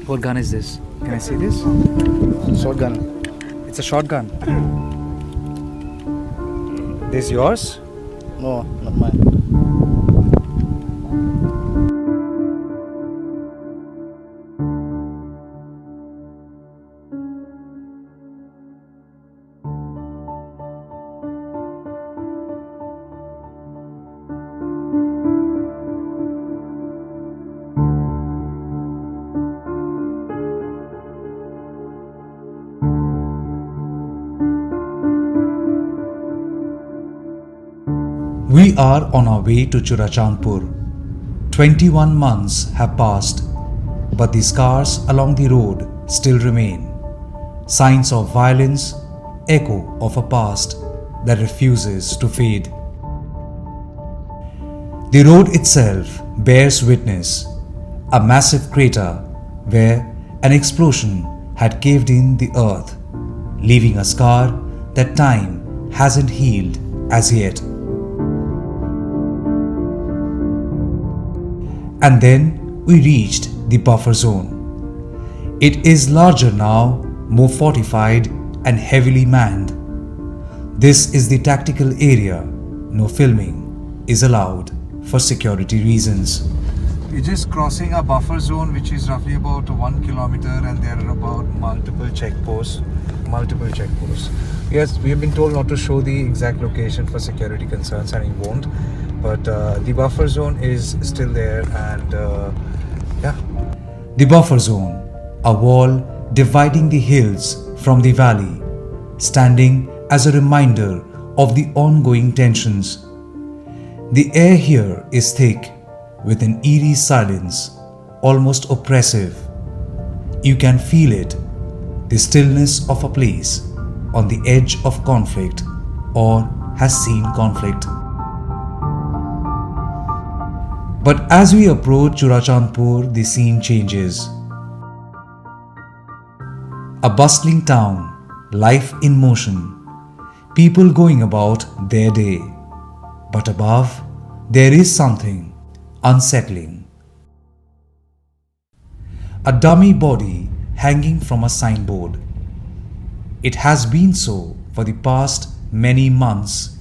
What gun is this? Can I see this? Shotgun. It's a shotgun. This yours? No, not mine. We are on our way to Churachandpur. 21 months have passed, but the scars along the road still remain. Signs of violence, echo of a past that refuses to fade. The road itself bears witness, a massive crater where an explosion had caved in the earth, leaving a scar that time hasn't healed as yet. And then we reached the buffer zone. It is larger now, more fortified and heavily manned. This is the tactical area. No filming is allowed for security reasons. We're just crossing a buffer zone which is roughly about 1 kilometer, and there are about multiple checkposts. Yes, we have been told not to show the exact location for security concerns, and we won't. But the buffer zone is still there, and yeah. The buffer zone, a wall dividing the hills from the valley, standing as a reminder of the ongoing tensions. The air here is thick, with an eerie silence, almost oppressive. You can feel it, the stillness of a place on the edge of conflict or has seen conflict. But as we approach Churachandpur, the scene changes. A bustling town, life in motion, people going about their day. But above, there is something unsettling. A dummy body hanging from a signboard. It has been so for the past many months.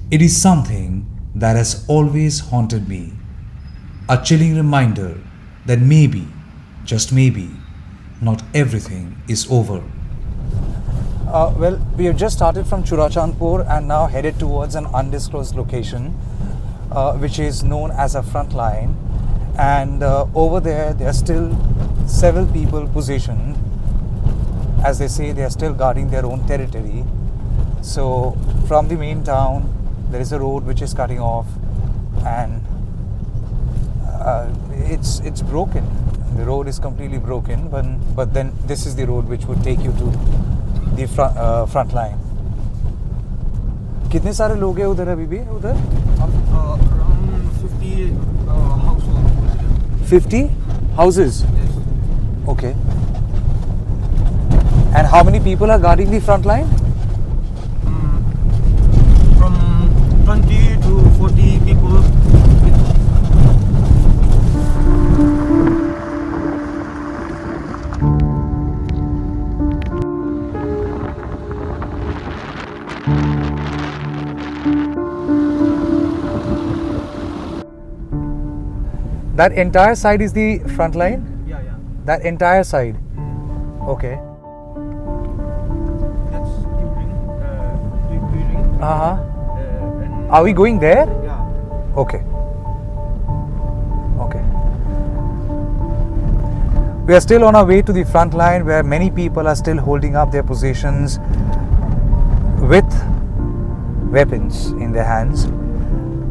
It is something that has always haunted me. A chilling reminder that maybe, just maybe, not everything is over. Well, we have just started from Churachandpur and now headed towards an undisclosed location, which is known as a Frontline. And over there are still several people positioned. As they say, they are still guarding their own territory. So from the main town, there is a road which is cutting off, and it's broken. The road is completely broken, but then this is the road which would take you to the front line. कितने सारे लोग हैं उधर अभी भी उधर? Around 50 households. 50 houses? Yes. Okay. And how many people are guarding the front line? From 20 to 40 people. That entire side is the front line? Yeah. That entire side? Okay. That's big building. And Are we going there? yeah. Okay. We are still on our way to the front line, where many people are still holding up their positions with weapons in their hands,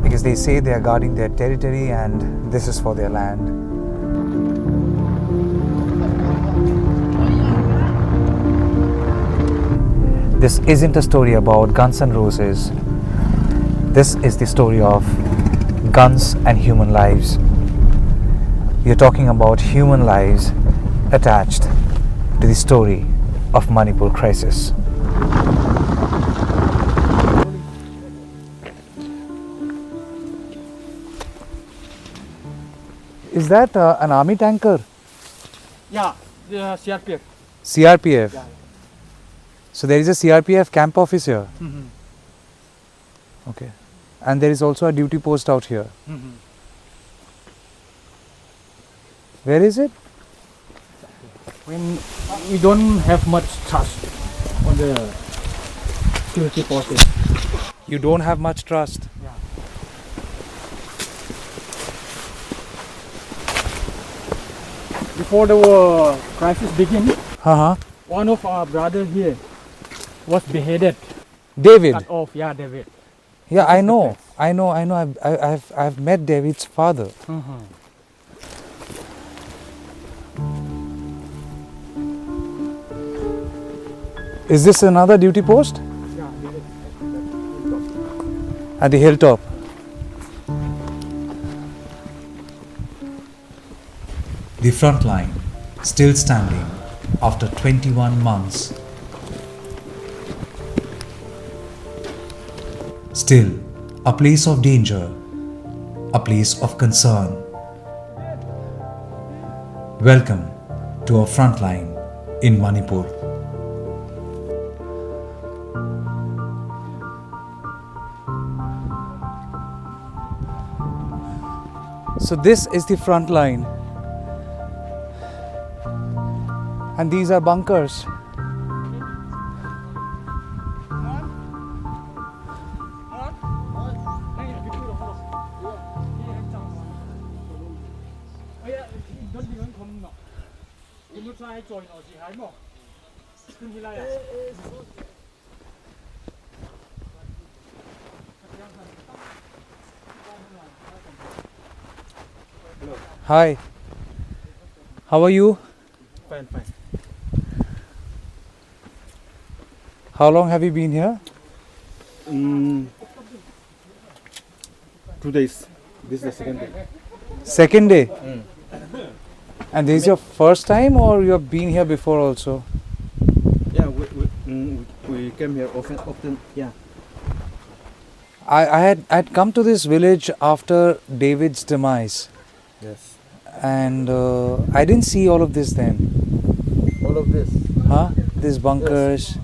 because they say they are guarding their territory and this is for their land. This isn't a story about guns and roses. This is the story of guns and human lives. We are talking about human lives attached to the story of Manipur crisis. Is that an army tanker? Yeah, the CRPF. CRPF. Yeah. So there is a CRPF camp office here. Okay. And there is also a duty post out here. Where is it? When we don't have much trust on the security forces. You don't have much trust. Yeah. Before the crisis began, Uh-huh. one of our brother here was beheaded, David. cut off. Yeah, David. Yeah, This I is the know. place. I know. I've met David's father. Is this another duty post? Yeah, At the hilltop. The front line, still standing after 21 months. Still, a place of danger, a place of concern. Welcome to our front line in Manipur. So this is the front line. And these are bunkers. Hi. How are you? Fine, fine. How long have you been here? 2 days. This is the second day. Second day. And this is your first time or you have been here before also? Yeah, we came here often. Yeah. I'd come to this village after David's demise. Yes. And I didn't see all of this then. All of this. Huh? These bunkers.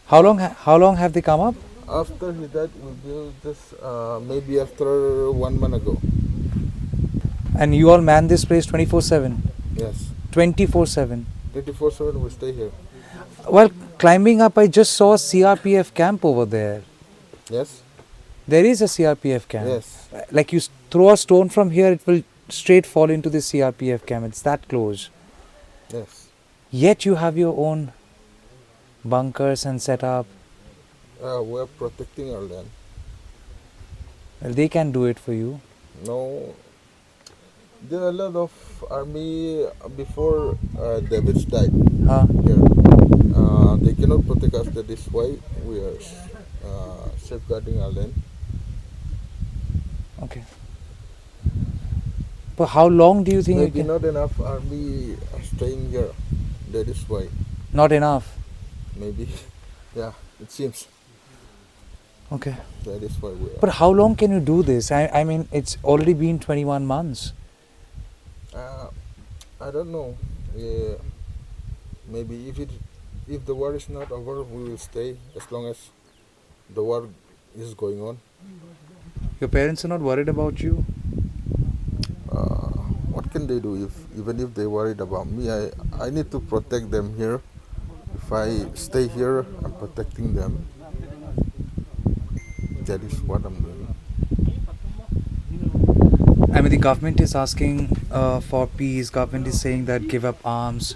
How long have they come up? After he died, we built this maybe after 1 month ago. And you all man this place 24/7. Yes. 24/7. 24/7 we stay here. While climbing up, I just saw a CRPF camp over there. Yes? There is a CRPF camp. Yes. Like you throw a stone from here, it will straight fall into the CRPF camp. It's that close. Yes. Yet you have your own bunkers and setup. We're protecting our land. Well, they can do it for you. No. There are a lot of army before David's died Huh? here. They cannot protect us. That is why we are safeguarding our land. Okay. But how long do you think Maybe you can? not enough army are staying here. That is why. Not enough. Maybe. Yeah, it seems. Okay. That is why we are. But how long can you do this? I mean, it's already been 21 months. I don't know. Maybe if the war is not over, we will stay as long as the war is going on. Your parents are not worried about you? What can they do even if they worried about me? I need to protect them here. If I stay here, I'm protecting them. That is what I'm doing. I mean, the government is asking for peace. Government is saying that give up arms.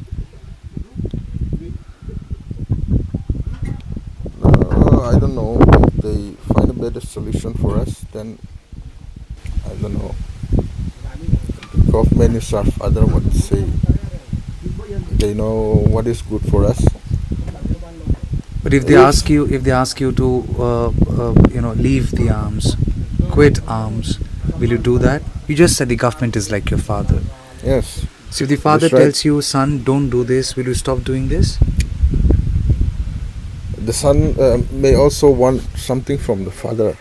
I don't know. If they find a better solution for us, then I don't know. Government is our father. What to say? They know what is good for us. But if they ask you to, leave the arms, quit arms, will you do that? You just said the government is like your father. Yes. So if the father That's right. tells you, son, don't do this, will you stop doing this? The son may also want something from the father.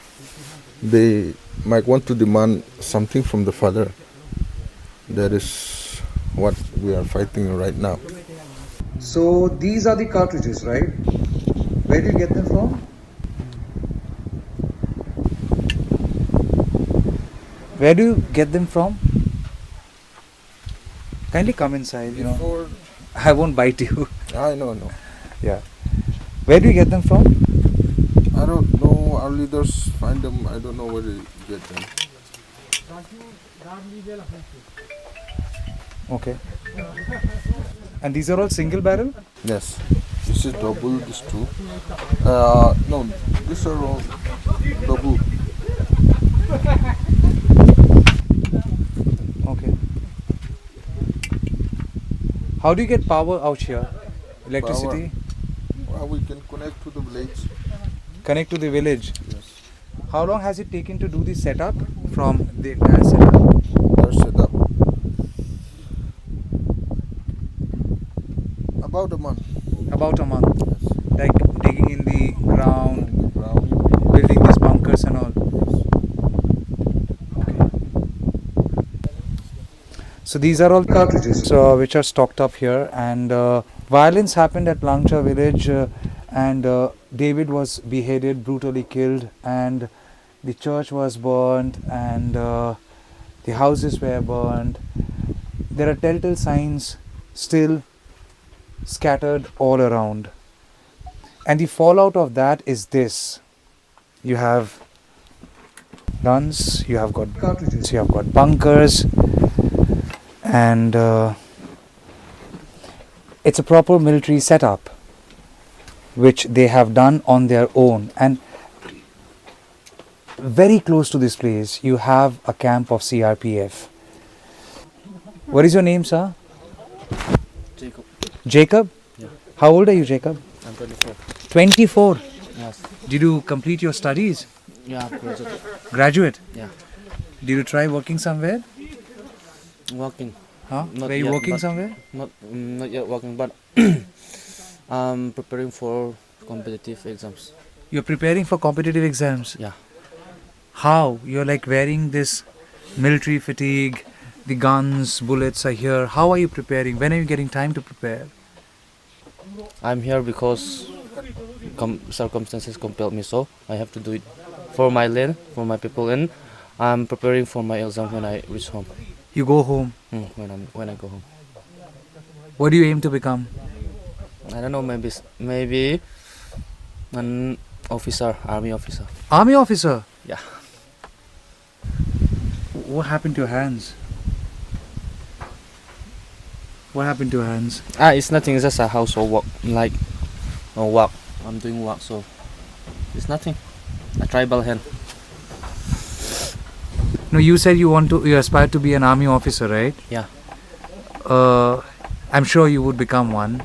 They might want to demand something from the father. That is what we are fighting right now. So these are the cartridges, right? Where do you get them from? Where do you get them from? Kindly come inside, Before, I won't bite you. I know, no. Yeah. Where do you get them from? I don't know. Our leaders find them. I don't know where they get them. Okay. And these are all single barrel? Yes. This is double. This two. No, these are all double. Okay. How do you get power out here? Electricity? Well, we can connect to the village. Connect to the village. Yes. How long has it taken to do the setup from the entire setup? They're set up. About a month. About a month. Yes. Like digging in the ground, On the ground. building these bunkers and all. So these are all cartridges which are stocked up here, and violence happened at Langcha village, and David was beheaded, brutally killed, and the church was burned, and the houses were burned. There are telltale signs still scattered all around, and the fallout of that is this: you have guns, you have got cartridges, you have got bunkers, and it's a proper military setup which they have done on their own. And very close to this place you have a camp of CRPF. What is your name, sir? Jacob. Jacob? Yeah. How old are you, Jacob? I'm 24. 24. Yes. Did you complete your studies? Yeah, graduate. Graduate? Yeah. Did you try working somewhere? Working. Huh? Not Were you yet, working but- somewhere? Not yet working, but I'm preparing for competitive exams. You're preparing for competitive exams. Yeah. How? You're like wearing this military fatigue, the guns, bullets are here. How are you preparing? When are you getting time to prepare? I'm here because circumstances compelled me, so I have to do it for my land, for my people, and I'm preparing for my exam when I reach home. You go home. When I go home. What do you aim to become? I don't know. Maybe an officer, army officer. Army officer? Yeah. What happened to your hands? What happened to your hands? It's nothing. It's just a household work, like work. I'm doing work, so it's nothing. A tribal hand. No, you said you aspire to be an army officer, right? Yeah. I'm sure you would become one.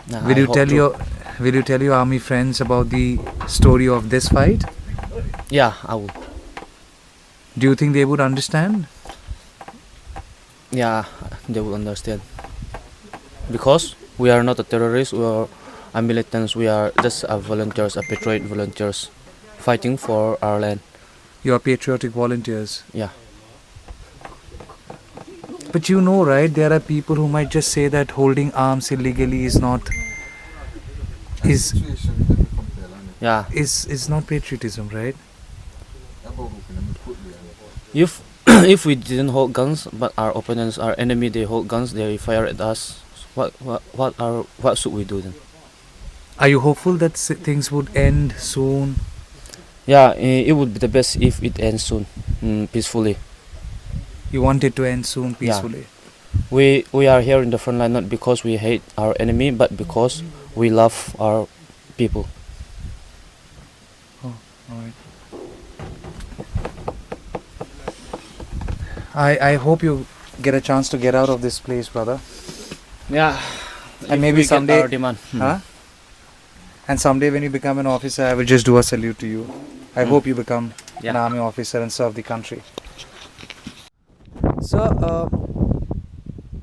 Nah, Will I you hope tell to. your army friends about the story of this fight? Yeah, I will. Do you think they would understand? Yeah, they will understand. Because we are not a terrorist. We are militants. We are just volunteers, patriot volunteers, fighting for our land. You are patriotic volunteers. Yeah. But you know, right, there are people who might just say that holding arms illegally is not Yeah. not patriotism, right? If if we didn't hold guns, but our opponents, our enemy, they hold guns, they fire at us. What should we do then? Are you hopeful that things would end soon? Yeah, it would be the best if it ends soon, peacefully. You want it to end soon Yeah. peacefully? We are here in the front line not because we hate our enemy, but because we love our people. All right. I hope you get a chance to get out of this place, brother. Yeah. And maybe someday, our demand. huh? And someday when you become an officer, I will just do a salute to you. I hope you become an Yeah. army officer and serve the country. Sir,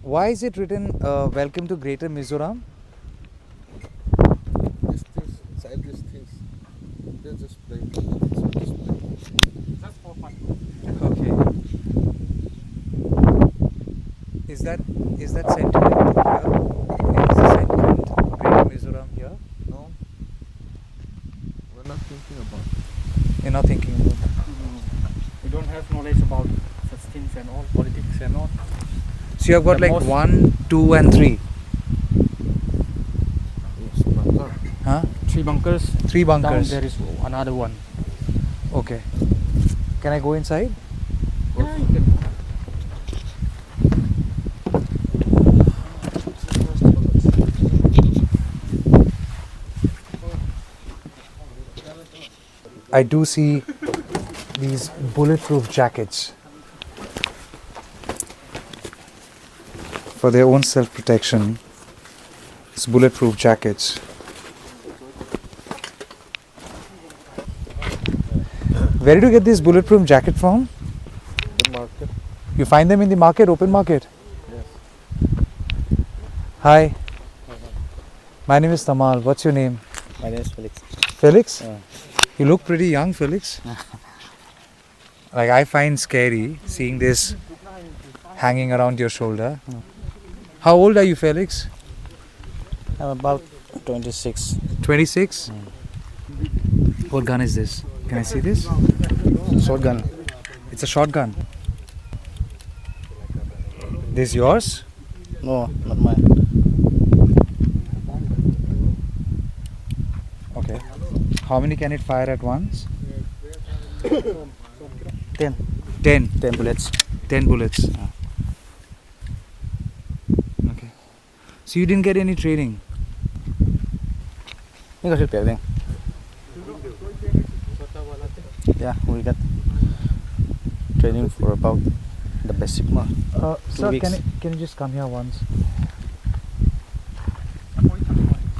why is it written "Welcome to Greater Mizoram"? These things, childish things, they're just playing. Okay. Is that sentiment here? Is the sentiment for Greater Mizoram here? No, we're not thinking about it. You're not thinking about that. We don't have knowledge about such things and all, politics and all. So you have got The like most- 1, 2 and 3. Yes, bunker. Huh? 3 bunkers. 3 bunkers. Down there is another one. Okay. Can I go inside? Yeah, you can. I do see these bulletproof jackets for their own self-protection. It's bulletproof jackets. Where did you get this bulletproof jacket from? The market. You find them in the market, open market? Yes. Hi. My name is Tamal. What's your name? My name is Felix. Felix? Yeah. You look pretty young, Felix. Like, I find scary seeing this hanging around your shoulder. How old are you, Felix? I'm about 26. 26? What gun is this? Can I see this? Shotgun. It's a shotgun. This yours? No, not mine. Okay. How many can it fire at once? 10. 10. 10 bullets. 10 bullets. Okay. So you didn't get any training? You got preparing. Yeah, we got training for about the basic one. Sir, weeks. can you just come here once?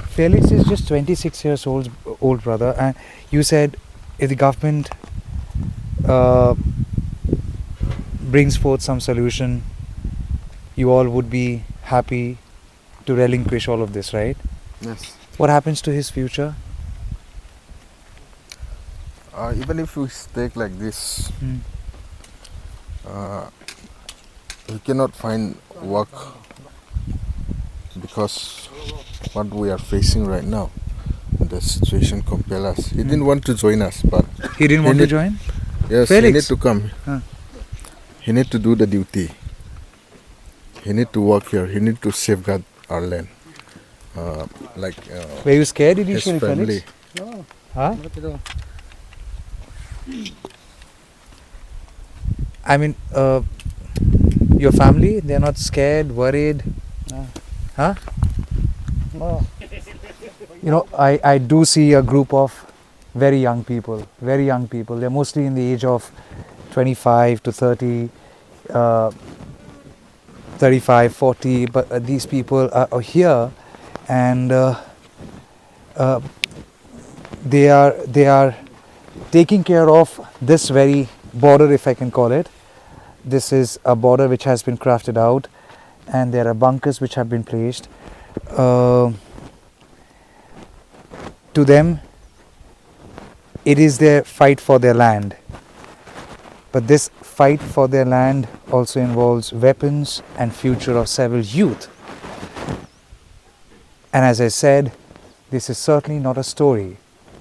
Felix is just 26 years old brother, and you said if the government brings forth some solution, you all would be happy to relinquish all of this, right? Yes. What happens to his future? Even if we stay like this, we cannot find work because what we are facing right now, the situation compel us. He didn't want to join us, but He didn't want to need- join? yes, Felix. he need to come. Huh. He need to do the duty. He need to work here. He need to safeguard our land. Were you scared His initially, family. Felix? No, Huh? not at all. I mean, your family, they're not scared, worried? No. Huh? No. You know, I do see a group of very young people. They're mostly in the age of 25 to 30, 35, 40, but these people are here, and they are taking care of this very border, if I can call it. This is a border which has been crafted out, and there are bunkers which have been placed. To them, it is their fight for their land. But this fight for their land also involves weapons and future of several youth. And as I said, this is certainly not a story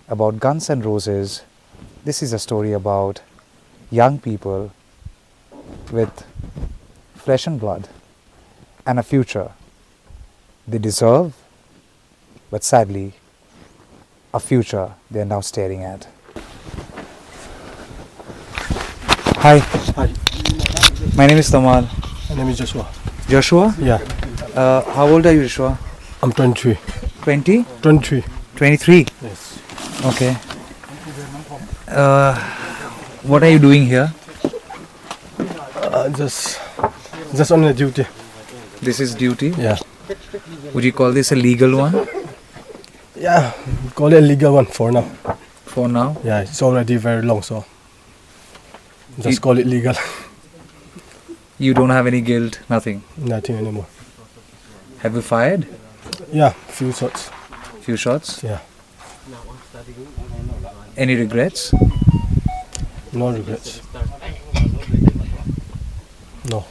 about guns and roses. This is a story about young people with flesh and blood and a future they deserve, but sadly, a future they are now staring at. Hi. Hi, My name is Tamal. my name is Joshua. Joshua? Yeah, How old are you, Joshua? I'm 23. 20? 23. 23? Yes. Okay. What are you doing here? Just on the duty. This is duty. Yeah. Would you call this a legal one Yeah, call it a legal one for now. for now? Yeah, it's already very long, so just You- call it legal. You don't have any guilt, nothing. Nothing anymore. Have you fired? Yeah, few shots. Few shots? Yeah, Any regrets? no regrets. No.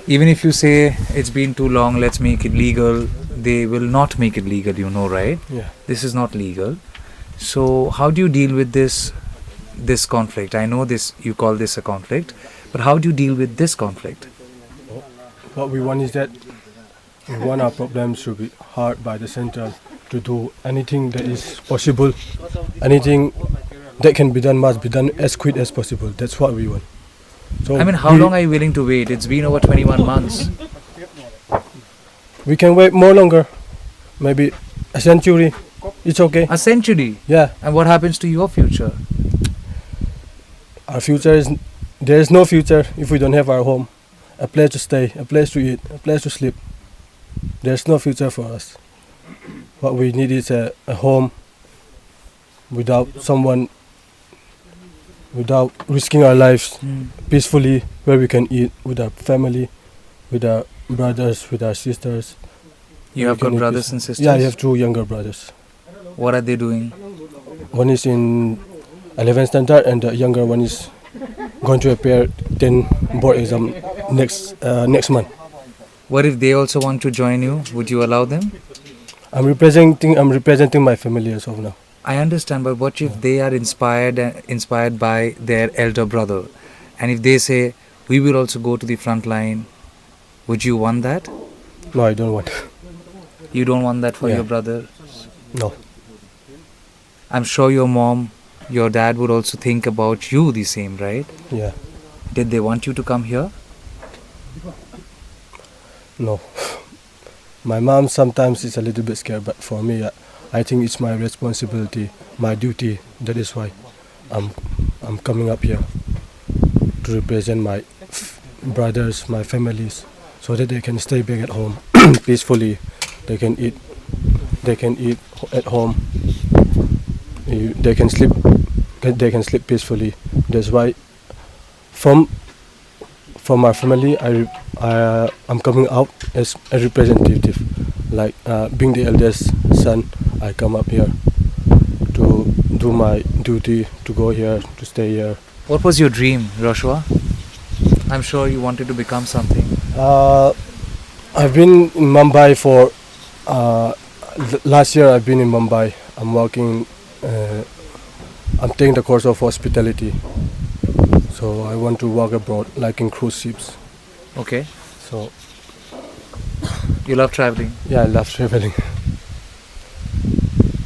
Even if you say it's been too long, let's make it legal, they will not make it legal, you know, right? Yeah. This is not legal. So how do you deal with this conflict? I know this, you call this a conflict, but how do you deal with this conflict? What we want is that we want our problems to be heard by the central, to do anything that is possible, anything that can be done must be done as quick as possible. That's what we want. So I mean, how long are you willing to wait? It's been over 21 months. we can wait more longer, maybe a century. It's okay. A century? Yeah, And what happens to your future? our future is, there is no future if we don't have our home, a place to stay, a place to eat, a place to sleep. There's no future for us. What we need is a home without someone, without risking our lives, peacefully, where we can eat with our family, with our brothers, with our sisters. You have We can got eat brothers peace- and sisters? Yeah, I have 2 younger brothers. What are they doing? One is in 11th standard and the younger one is going to appear 10 board exam next month. What if they also want to join you? Would you allow them? I'm representing my family as of now. I understand, but what if they are inspired by their elder brother, and if they say we will also go to the front line, would you want that? No, I don't want. You don't want that for Yeah. your brother? No. I'm sure your mom, your dad would also think about you the same, right? Yeah. Did they want you to come here? No. My mom sometimes is a little bit scared, but for me, I think it's my responsibility, my duty. That is why I'm coming up here to represent my brothers, my families, so that they can stay back at home peacefully. They can eat at home. They can sleep. They can sleep peacefully. That's why, from our family, I'm coming out as a representative, like being the eldest son. I come up here to do my duty, to go here, to stay here. What was your dream, Joshua? I'm sure you wanted to become something. I've been in Mumbai for last year. I've been in Mumbai. I'm working. I'm taking the course of hospitality. So I want to work abroad, like in cruise ships. Okay. So You love traveling. yeah, I love traveling.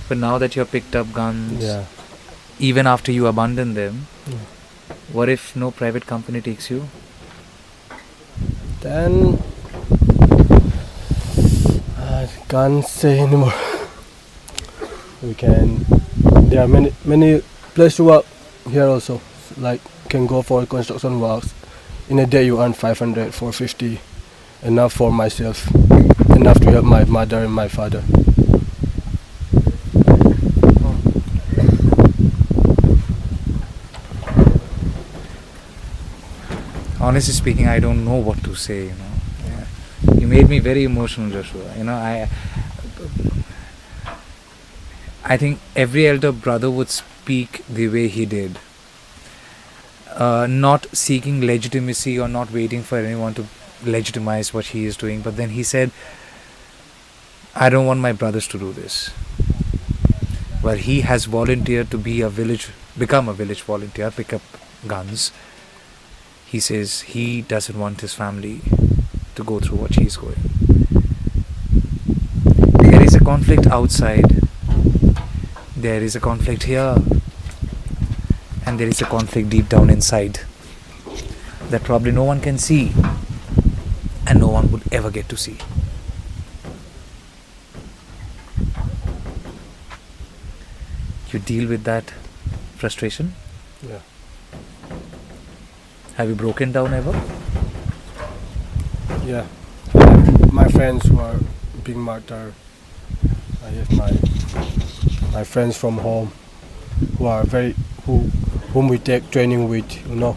But now that you've picked up guns, Yeah. even after you abandon them, Yeah. what if no private company takes you? Then I can't say anymore. We can. There are many places to work here also. Like can go for construction works. In a day you earn 500, 450. Enough for myself. Enough to help my mother and my father. Honestly speaking, I don't know what to say, you know. Yeah. You made me very emotional, Joshua. You know, I think every elder brother would speak the way he did. Not seeking legitimacy or not waiting for anyone to legitimize what he is doing. But then he said, I don't want my brothers to do this. Well, he has volunteered to become a village volunteer, pick up guns. He says he doesn't want his family to go through what he's going. There is a conflict outside. There is a conflict here. And there is a conflict deep down inside that probably no one can see and no one would ever get to see. You deal with that frustration? Yeah. Have you broken down ever? Yeah. I have my friends who are being martyred. I have my friends from home who are whom we take training with, you know.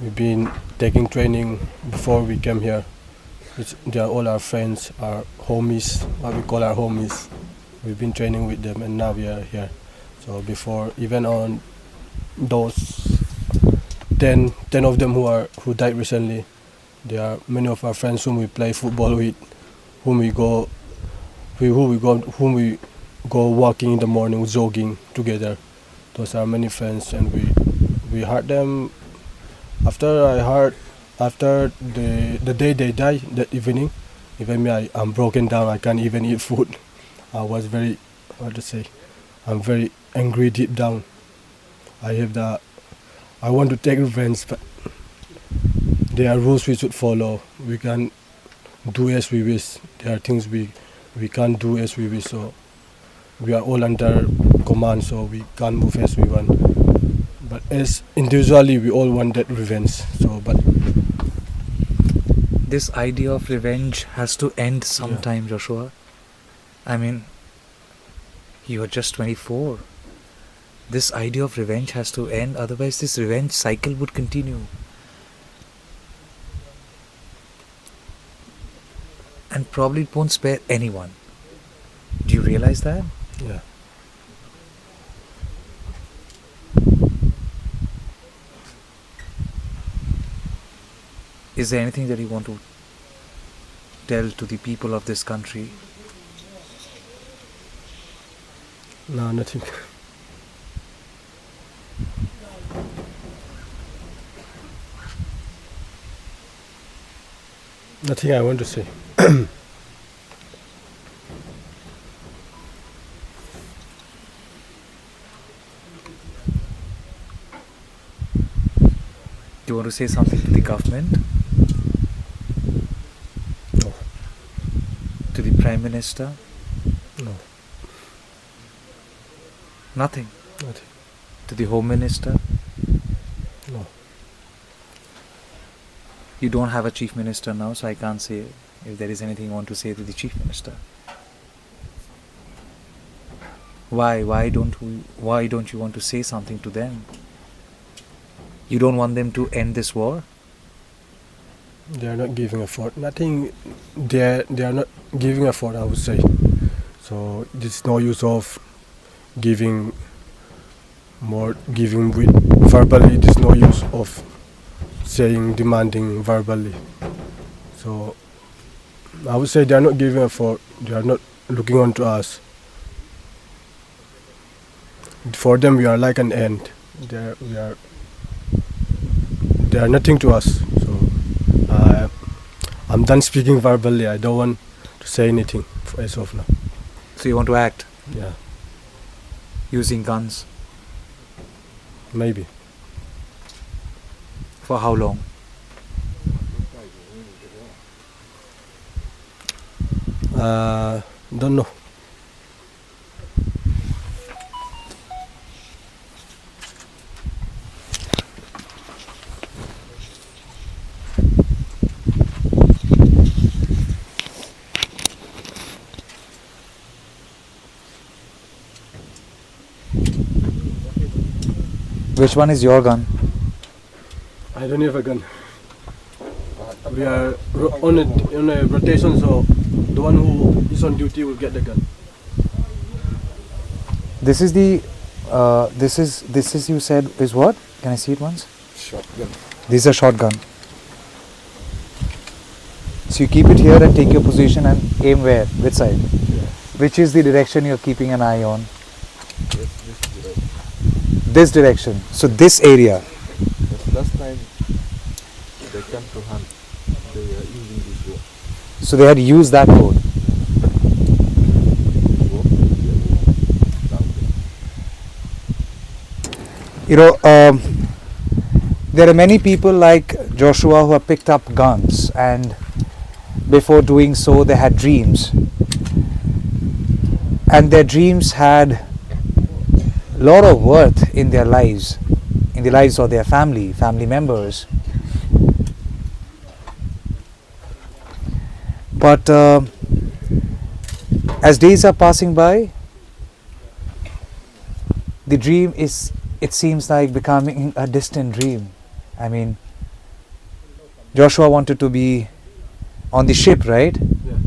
We've been taking training before we came here. They are all our friends, our homies, what we call our homies. We've been training with them and now we are here. So before, even on those 10 of them who died recently, There are many of our friends whom we play football with, whom we go walking in the morning, jogging together. Those are many friends, and we heard them. After the day they died that evening, even me, I'm broken down. I can't even eat food. I was very, I'm very angry deep down. I want to take revenge, but there are rules we should follow. We can't do as we wish. There are things we can't do as we wish. So we are all under command, so we can't move as we want. But as individually, we all want that revenge. But this idea of revenge has to end sometime, Joshua. I mean, you are just 24. This idea of revenge has to end, otherwise this revenge cycle would continue. And probably it won't spare anyone. Do you realize that? yeah. Is there anything that you want to tell to the people of this country? No, nothing. Nothing I want to say. Do you want to say something to the government? No. To the Prime Minister? No. Nothing? Nothing. To the Home Minister? No. You don't have a Chief Minister now, so I can't say if there is anything you want to say to the Chief Minister. Why? Why don't you want to say something to them? You don't want them to end this war? They are not giving effort. Nothing. They are not giving effort, I would say. So there's no use of giving with verbally. There's no use of demanding verbally. So I would say they are not giving effort. They are not looking on to us. For them, we are like an ant. They are nothing to us. So I'm done speaking verbally. I don't want to say anything as of now. So you want to act? Yeah, Using guns? maybe. For how long? Don't know. Which one is your gun? I don't have a gun. We are on a rotation, so the one who is on duty will get the gun. This is the this is you said is what? Can I see it once? Shotgun. This is a shotgun. So you keep it here and take your position and aim where? Which side? Which is the direction you're keeping an eye on? This direction. So this area. Yes, last time they came to hunt, they are using this road. So they had used that road. You know, there are many people like Joshua who have picked up guns, and before doing so they had dreams, and their dreams had a lot of worth in their lives, in the lives of their family members. But as days are passing by, the dream is, it seems like, becoming a distant dream. I mean, Joshua wanted to be on the ship, right? Yeah.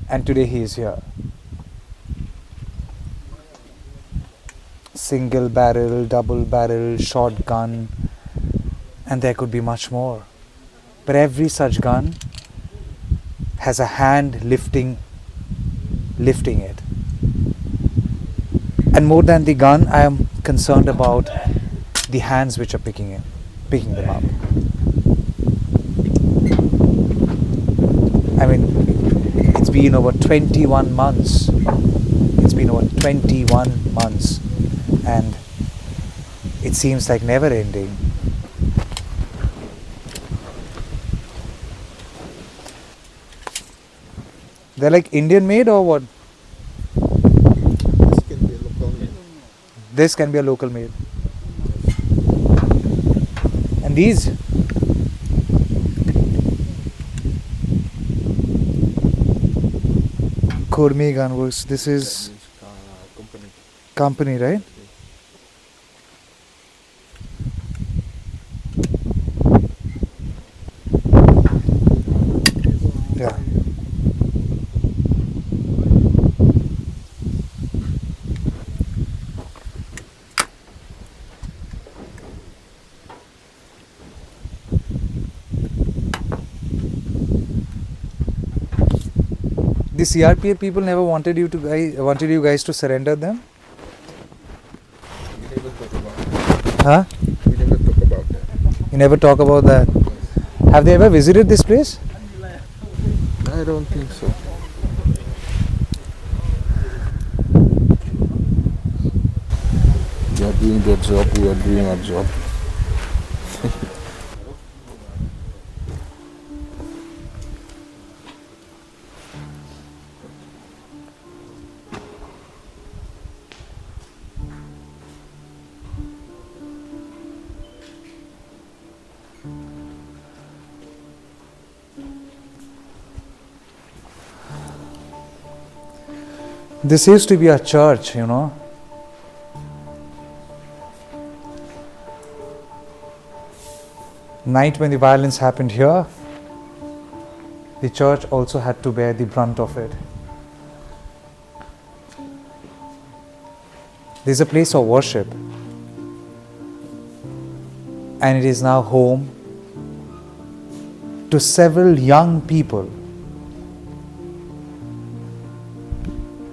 And today he is here. Single barrel, double barrel, shotgun, and there could be much more. but every such gun has a hand lifting it. And more than the gun, I am concerned about the hands which are picking them up. I mean, it's been over 21 months. It's been over 21 months, and it seems like never ending. They're like Indian made or what? This can be a local made. This can be a local made. And these? Gourmet gun works. This is company, right? Yeah. The CRPF people never wanted you guys to surrender them? We never talk about that. Huh? We never talk about that. You never talk about that. Have they ever visited this place? I don't think so. They are doing their job, we are doing our job. This used to be a church, you know. Night when the violence happened here, the church also had to bear the brunt of it. This is a place of worship, and it is now home to several young people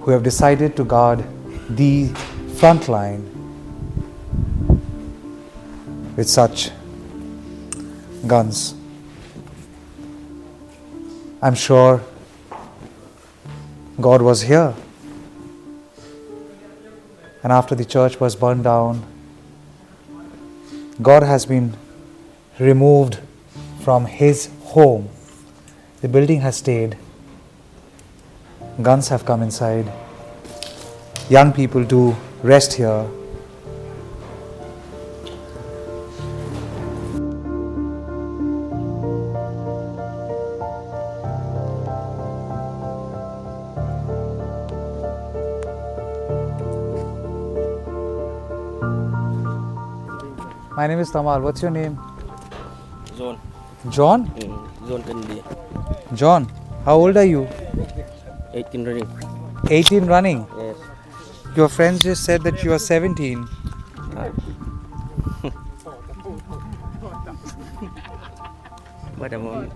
who have decided to guard the front line with such guns. I'm sure God was here, and after the church was burned down, God has been removed from His home. The building has stayed. Guns have come inside. Young people do rest here. My name is Tamal. What's your name? John. John? John Kennedy. John, how old are you? 18 running. 18 running. Yes. Your friends just said that you are 17. But I'm on.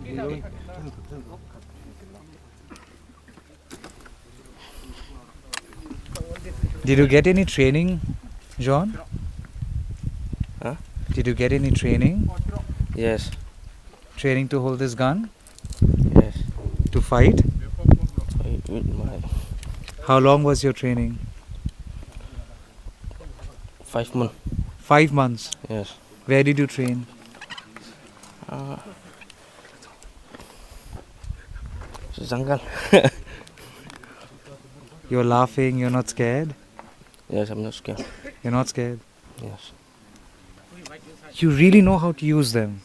Did you get any training, John? Huh? Did you get any training? Yes. Training to hold this gun? Yes. To fight? With my How long was your training? 5 months. 5 months. Yes. Where did you train? Jungle. You're laughing, you're not scared? Yes, I'm not scared. You're not scared? Yes. You really know how to use them?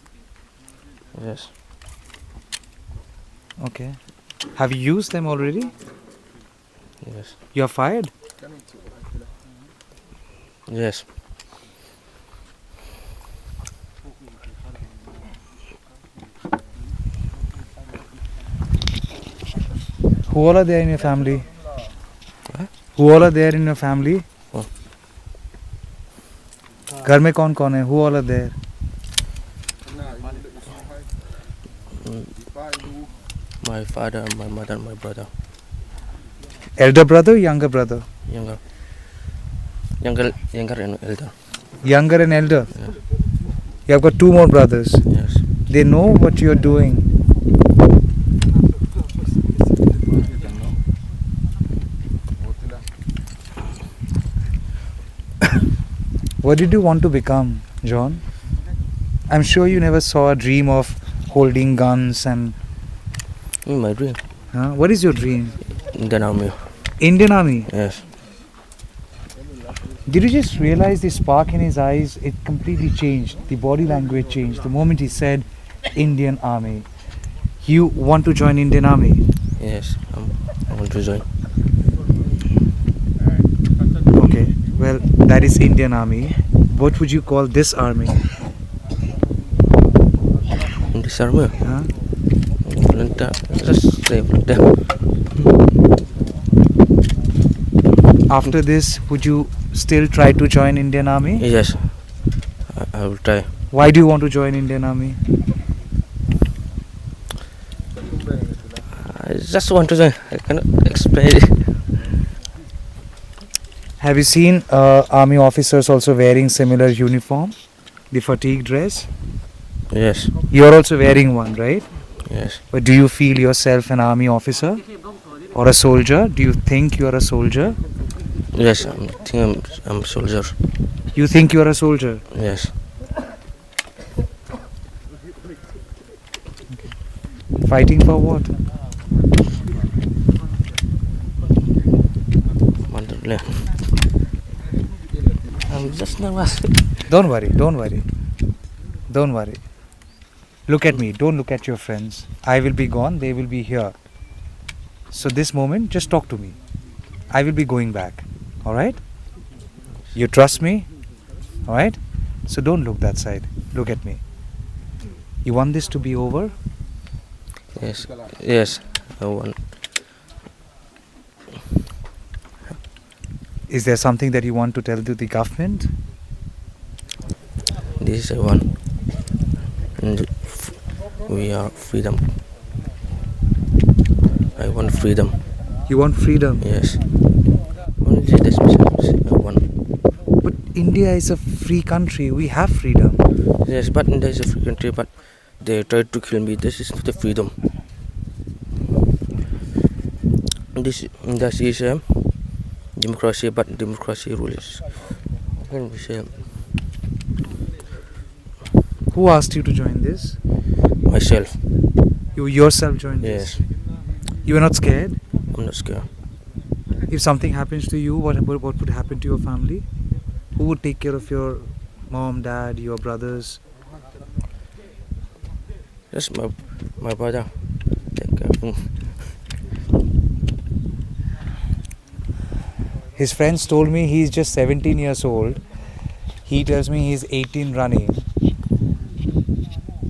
Yes. Okay. Have you used them already? Yes. You are fired? Yes. Who all are there in your family? Huh? Who all are there in your family? Oh. घर में कौन कौन है? Who all are there? my father, my mother, my brother. Elder brother, younger brother? Younger and elder. Younger and elder? Yeah. You have got 2 more brothers. Yes. They know what you're doing. What did you want to become, John? I'm sure you never saw a dream of holding guns and... In my dream. What is your dream? Indian Army. Indian Army? Yes. Did you just realize the spark in his eyes? It completely changed. The body language changed. The moment he said Indian Army. You want to join Indian Army? Yes. I want to join. Okay. Well, that is Indian Army. What would you call this army? This army? Huh? Volunteer. Just say volunteer. After this, would you still try to join Indian Army? Yes. I will try. Why do you want to join Indian Army? I just want to join. I cannot explain it. Have you seen army officers also wearing similar uniform? The fatigue dress? Yes. You're also wearing one, right? Yes. But do you feel yourself an army officer? Or a soldier? Do you think you are a soldier? Yes. I think I'm a soldier. You think you are a soldier? Yes. Fighting for what? Wonderland. I'm just nervous. Don't worry, don't worry. Don't worry. Look at me, don't look at your friends. I will be gone, they will be here. So this moment, just talk to me. I will be going back. Alright? You trust me? Alright? So don't look that side. Look at me. You want this to be over? Yes. Yes. I want. Is there something that you want to tell to the government? This is I want. And we are freedom. I want freedom. You want freedom? Yes. Only this I want. But India is a free country. We have freedom. Yes, but India is a free country, but they tried to kill me. This is not a freedom. This is democracy, but democracy rules. Can we say Who asked you to join this? myself? You yourself joined this? Yes. You are not scared? I'm not scared. If something happens to you, what would happen to your family? Who would take care of your mom, dad, your brothers? Yes, my brother. Take care of me. His friends told me he's just 17 years old. He tells me he's 18 running.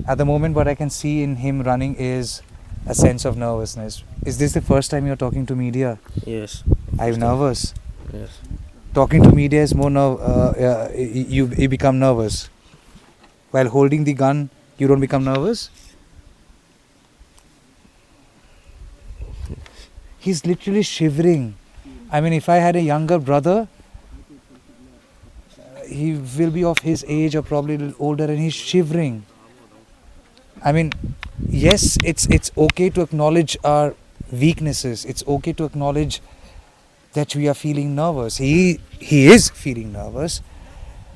At the moment, what I can see in him running is a sense of nervousness. Is this the first time you're talking to media? Yes. Are you nervous? Yes. Talking to media is more you become nervous. While holding the gun, you don't become nervous? He's literally shivering. I mean, if I had a younger brother, he will be of his age or probably a little older, and he's shivering. I mean, yes, it's okay to acknowledge our weaknesses. It's okay to acknowledge that we are feeling nervous. He is feeling nervous,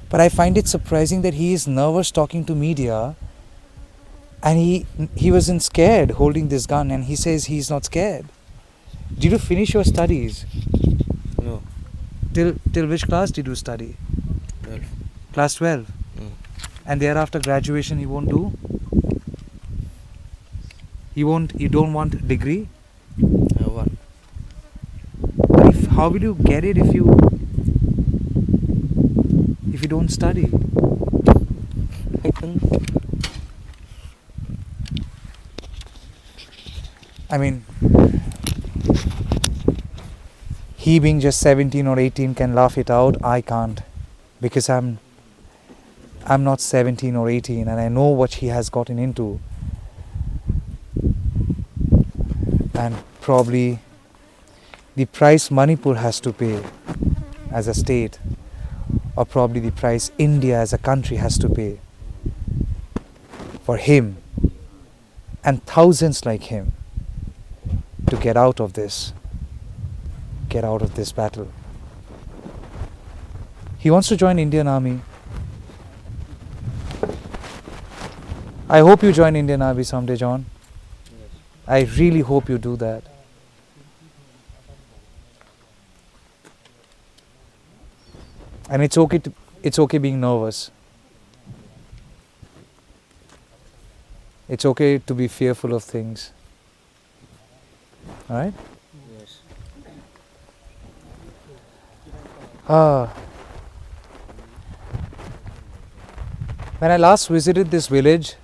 but I find it surprising that he is nervous talking to media, and he wasn't scared holding this gun, and he says he's not scared. Did you finish your studies? No. Till which class did you study? 12. Class 12. And thereafter graduation you won't do? You don't want degree? I want. But how will you get it if you don't study? I can. I mean, he being just 17 or 18 can laugh it out. I can't, because I'm not 17 or 18, and I know what he has gotten into. and probably the price Manipur has to pay as a state, or probably the price India as a country has to pay for him and thousands like him to get out of this battle. He wants to join Indian Army. I hope you join Indian Army someday, John. I really hope you do that. And it's okay being nervous. It's okay to be fearful of things. Alright? Yes. When I last visited this village,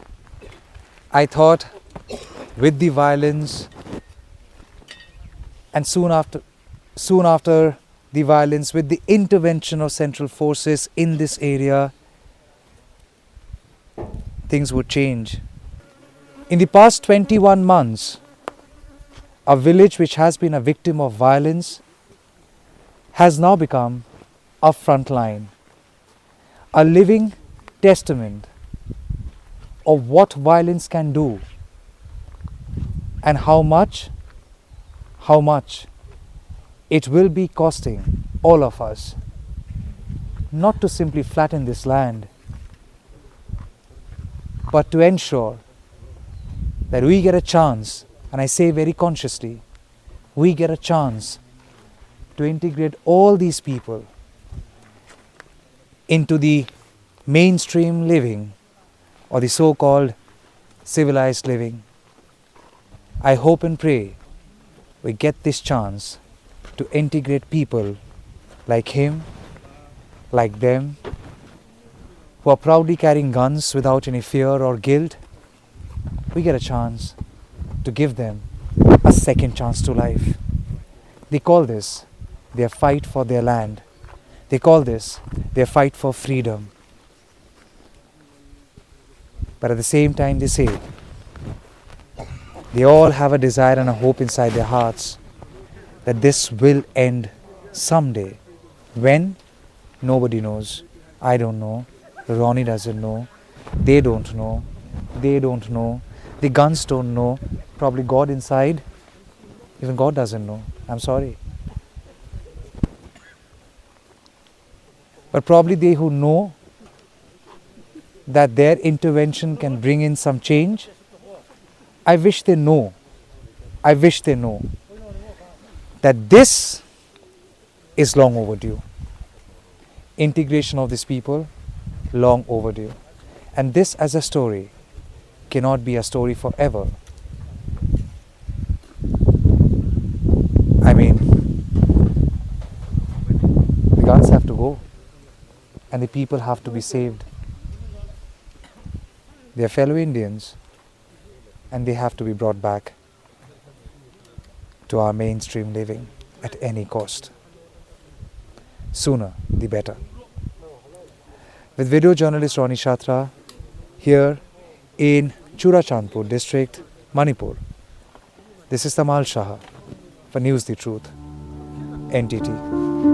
I thought with the violence and soon after the violence, with the intervention of central forces in this area, things would change. In the past 21 months, a village which has been a victim of violence has now become a frontline, a living testament of what violence can do and how much it will be costing all of us, not to simply flatten this land, but to ensure that we get a chance, and I say very consciously, we get a chance to integrate all these people into the mainstream living or the so-called civilized living. I hope and pray we get this chance to integrate people like him, like them, who are proudly carrying guns without any fear or guilt. We get a chance to give them a second chance to life. They call this their fight for their land. They call this their fight for freedom. But at the same time they say, they all have a desire and a hope inside their hearts that this will end someday. When? Nobody knows. I don't know. Ronnie doesn't know. They don't know. They don't know. The guns don't know. Probably God inside. Even God doesn't know. I'm sorry. But probably they who know that their intervention can bring in some change, I wish they know. I wish they know that this is long overdue. Integration of these people, long overdue. And this as a story cannot be a story forever. I mean, the guns have to go and the people have to be saved. They are fellow Indians and they have to be brought back to our mainstream living at any cost. Sooner the better. With video journalist Ronnie Shatra here in Churachandpur district, Manipur. This is Tamal Shah for News the Truth, NTT.